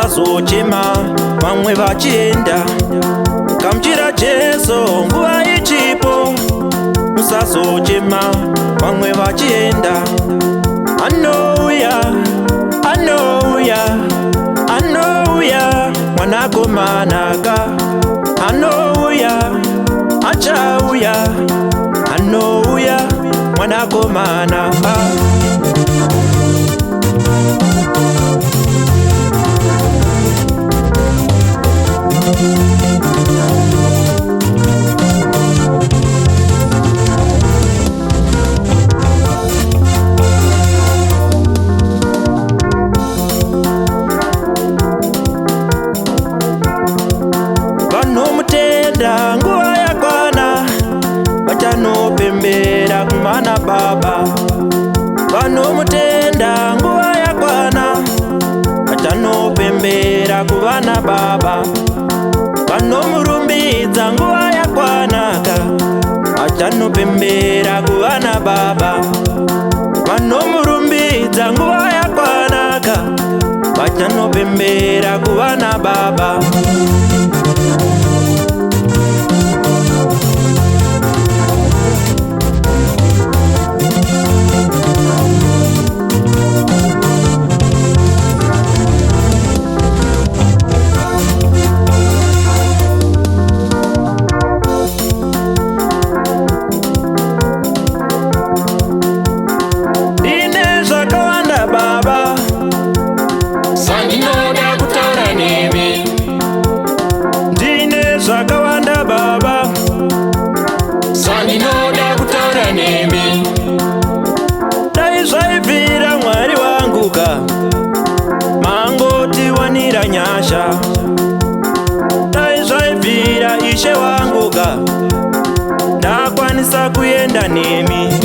musazochema vamwe vachienda. Gamuchira Jesu nguva ichipo, musazochema vamwe vachienda. Anouya, Anouya, Anouya Mwanakomanaka. Anouya, achauya. Anouya Mwanakomana. Vanomutenda nguva yakwana, vachanopembera kumana Baba. Vanomutenda nguva yakwana, vachanopembera kuvana Baba. Vanomurumbidza nguva yakwanaka, vachanopembera kuvana Baba. Vanomurumbidza nguva yakwanaka, vachanopembera kuvana Baba. Zvakawanda Baba, sandinoda kutaura nemi. Dai zvaibvira Mwari wangu ka, mangotiwanira nyasha. Dai zvaibvira Ishe wangu ka, ndakwanisa kuenda nemi.